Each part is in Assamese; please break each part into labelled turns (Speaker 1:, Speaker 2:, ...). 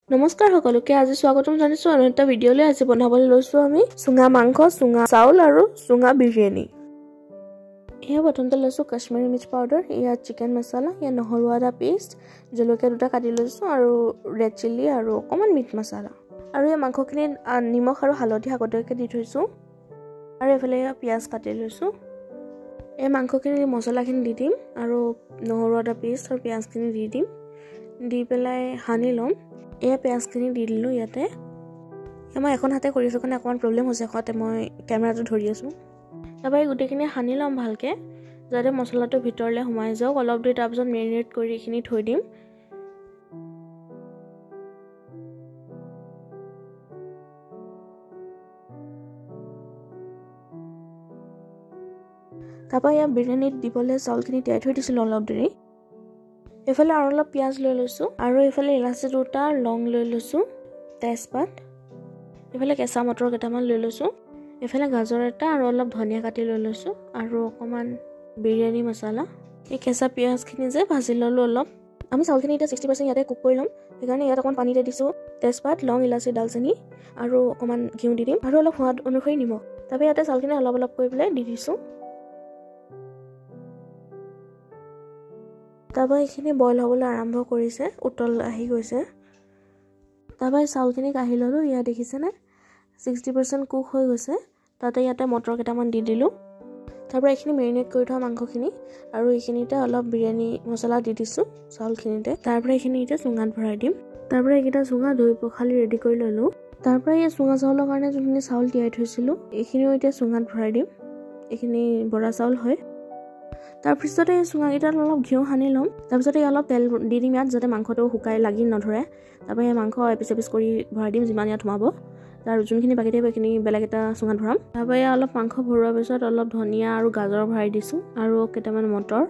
Speaker 1: নমস্কাৰ সকলোকে আজি স্বাগতম জানিছো আৰু এটা ভিডিঅলৈ আজি বনাবলৈ লৈছো আমি চুঙা মাংস চুঙা চাউল আৰু চুঙা বিৰিয়ানী এয়া প্ৰথমতে লৈছো কাশ্মীৰী মিৰ্চ পাউডাৰ এয়া চিকেন মছলা এয়া নহৰু আদা পেষ্ট জলকীয়া দুটা কাটি লৈছো আৰু ৰেড চিলি আৰু অকমান মিট মছলা আৰু এই মাংসখিনি নিমখ আৰু হালধি আগতীয়াকৈ দি থৈছো আৰু এফালে পিয়াজ কাটি লৈছো এই মাংসখিনি মছলাখিনি দি দিম আৰু নহৰু আদা পেষ্ট আৰু পিয়াজখিনি দি দিম দি পেলাই হানি লম এয়া পিয়াজখিনি দি দিলো ইয়াতে মই এখন হাতে কৰি আছো কাৰণে অকমান প্ৰবলেম হৈছে খতে মই কেমেৰাটো ধৰি আছো তাবাই গুটেখিনি হানি লম ভালকে যাতে মছলাটো ভিতৰলে সোমাই যাওক অলপ দেৰি তাৰ পিছত মেৰিনেট কৰি এখিনি থৈ দিম তাপা ইয়া বিৰিয়ানীত দিবলে চাউলখিনি তিয়াই থৈ দিছিলো অলপ দেৰি এফালে আৰু অলপ পিয়াজ লৈ লৈছো আৰু এফালে ইলাচি দুটা লং লৈ লৈছো তেজপাত এফালে কেঁচা মটৰ কেইটামান লৈ লৈছো এফালে গাজৰ এটা আৰু অলপ ধনিয়া কাটি লৈ লৈছো আৰু অকমান বিৰিয়ানী মছলা এই কেঁচা পিয়াজখিনি যে ভাজি ললো অলপ আমি চাউলখিনি এটা 60% ইয়াতে কুক কৰি লম সেইকাৰণে ইয়াত অকমান পানী দিছো তেজপাত লং ইলাচি দালচিনি আৰু অকমান ঘিউ দি দিম আৰু অলপ সোৱাদ অনুসৰি নিমখ তাপা ইয়াতে চাউলখিনি অলপ অলপ কৰি পেলাই দি দিছো তাবা এখিনি বইল হ'বলৈ আৰম্ভ কৰিছে উতল আহি গৈছে তাবা চাউলখিনি কাঢ়ি ললো ইয়া দেখিছে না 60% কুক হৈ গৈছে তাতে ইয়াতে মটৰ কেইটামান দি দিলো তাৰপৰা এখিনি মেৰিনেট কৰি থোৱা মাংসখিনি আৰু এখিনিতে অলপ বিৰিয়ানী মছলা দি দিছো চাউলখিনিতে তাৰপৰা এখিনি ইতে চুঙাত ভৰাই দিম তাৰপৰা এইকিটা চুঙা ধুই পখালি ৰেডি কৰি ললো তাৰপৰা এই চুঙা চাউলৰ কাৰণে যোনখিনি চাউল তিয়াই থৈছিলো এখিনিও ইতে চুঙাত ভৰাই দিম এখিনি বৰা চাউল হয় তাৰপিছতে চুঙাগিটাত অলপ ঘিউ হানি লম তাৰপিছতে অলপ তেল দি দিম ইয়াত যাতে মাংসটো শুকাই লাগি নধৰে তাৰপৰা এই মাংস এপিচ কৰি ভৰাই দিম যিমান ইয়াত সোমাব তাৰ যোনখিনি বাকি থাকিব এইখিনি বেলেগ এটা চুঙাত ভৰাম তাৰপৰা অলপ মাংস ভৰোৱাৰ পিছত অলপ ধনিয়া আৰু গাজৰ ভৰাই দিছো আৰু কেইটামান মটৰ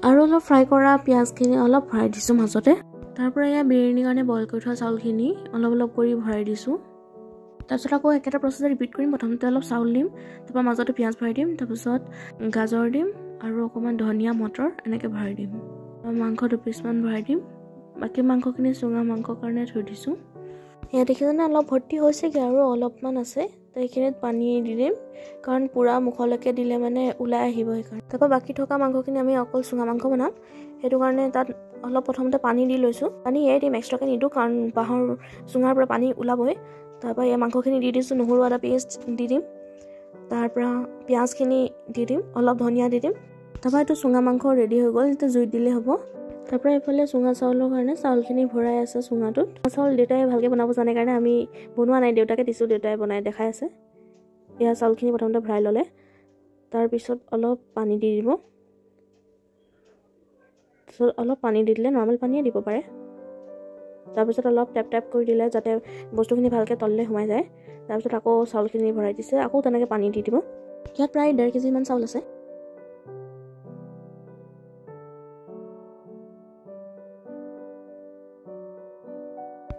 Speaker 1: আৰু অলপ ফ্ৰাই কৰা পিয়াজখিনি অলপ ভৰাই দিছো মাজতে তাৰপৰা ইয়া বিৰিয়ানীৰ কাৰণে বইল কৰি থোৱা চাউলখিনি অলপ অলপ কৰি ভৰাই দিছো তাৰপিছত আকৌ একেটা প্ৰচেছ ৰিপিট কৰিম প্ৰথমতে অলপ চাউল দিম তাৰপৰা মাজতে পিয়াজ ভৰাই দিম তাৰপিছত গাজৰ দিম আৰু অকমান ধনিয়া মটৰ এনেকে ভৰাই দিম মাংস দুপিছমান ভৰাই দিম বাকি মাংসখিনি চুঙা মাংসৰ কাৰণে থৈ দিছো ইয়া দেখিছানে অলপ ভৰ্তি হৈছেগে আৰু অলপমান আছে তো এইখিনিত পানী দি দিম কাৰণ পুৰা মুখলৈকে দিলে মানে ওলাই আহিব সেইকাৰণে তাৰপৰা বাকি থকা মাংসখিনি আমি অকল চুঙা মাংস বনাম সেইটো কাৰণে তাত অলপ প্ৰথমতে পানী দি লৈছো পানী এৰি দিম এক্সট্ৰাকে নিদো কাৰণ বাহৰ চুঙাৰ পৰা পানী ওলাবই তাৰপৰা এই মাংসখিনি দি দিছো নহৰু আদা পেষ্ট দি দিম তাৰপৰা পিয়াজখিনি দি দিম অলপ ধনিয়া দি দিম তাৰপৰা এইটো চুঙা মাংস ৰেডি হৈ গ'ল এতিয়া জুই দিলে হ'ব তাৰপৰা এইফালে চুঙা চাউলৰ কাৰণে চাউলখিনি ভৰাই আছে চুঙাটোত চাউল দেউতাই ভালকৈ বনাব জানে কাৰণে আমি বনোৱা নাই দেউতাকে দিছো দেউতাই বনাই দেখাই আছে এয়া চাউলখিনি প্ৰথমতে ভৰাই ল'লে তাৰপিছত অলপ পানী দি দিব অলপ পানী দি দিলে নৰ্মেল পানীয়ে দিব পাৰে তাৰপিছত অলপ টেপ টেপ কৰি দিলে যাতে বস্তুখিনি ভালকৈ তললৈ সোমাই যায় তাৰপিছত আকৌ চাউলখিনি ভৰাই দিছে আকৌ তেনেকৈ পানী দি দিব ইয়াত প্ৰায় 1.5 কেজি মান চাউল আছে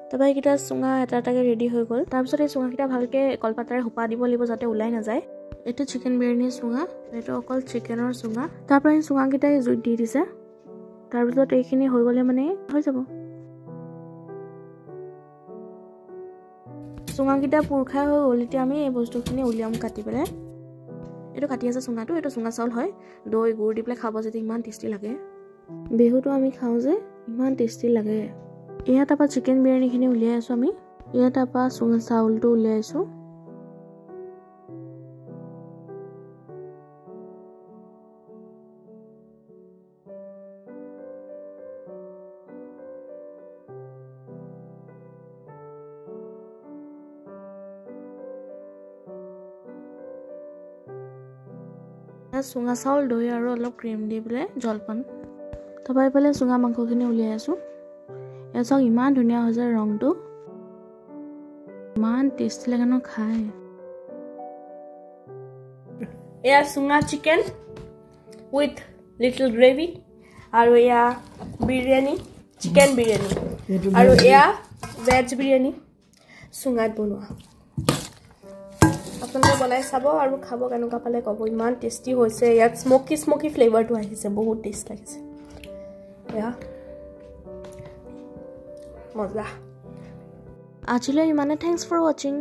Speaker 1: তাৰপৰা এইকেইটা চুঙা এটা এটাকে ৰেডি হৈ গ'ল তাৰপিছত এই চুঙাকেইটা ভালকৈ কলপাতাৰে সোপা দিব লাগিব যাতে ওলাই নাযায় এইটো চিকেন বিৰিয়ানীৰ চুঙা এইটো অকল চিকেনৰ চুঙা তাৰপৰা এই চুঙাকেইটাই জুইত দি দিছে তাৰপিছত এইখিনি হৈ গ'লে মানে হৈ যাব চুঙাকেইটা পুৰ খাই হৈ গ'ল এতিয়া আমি এই বস্তুখিনি উলিয়াম কাটি পেলাই এইটো কাটি আছে চুঙাটো এইটো চুঙা চাউল হয় দৈ গুড় দি পেলাই খাব যদি ইমান টেষ্টি লাগে বিহুটো আমি খাওঁ যে ইমান টেষ্টি লাগে এয়া তাৰপৰা চিকেন বিৰিয়ানীখিনি উলিয়াই আছো আমি এয়া তাৰপৰা চুঙা চাউলটো উলিয়াইছো চুঙা চাউল দৈ আৰু অলপ ক্ৰীম দি পেলাই জলপান তাৰপৰা এইফালে চুঙা মাংসখিনি উলিয়াই আছো এয়া চাওক ইমান ধুনীয়া হৈছে ৰংটো ইমান টেষ্টি লাগে ন খাই এয়া চুঙা চিকেন উইথ লিটল গ্ৰেভি আৰু এয়া বিৰিয়ানী চিকেন বিৰিয়ানী আৰু এয়া ভেজ বিৰিয়ানী চুঙাত বনোৱা আপোনালোকে বনাই চাব আৰু খাব কেনেকুৱা পালে ক'ব ইমান টেষ্টি হৈছে ইয়াত স্মোকি ফ্লেভাৰটো আহিছে বহুত টেষ্ট লাগিছে এয়া মজা আজিলৈ ইমানে, থেংকছ ফৰ ৱাচিং।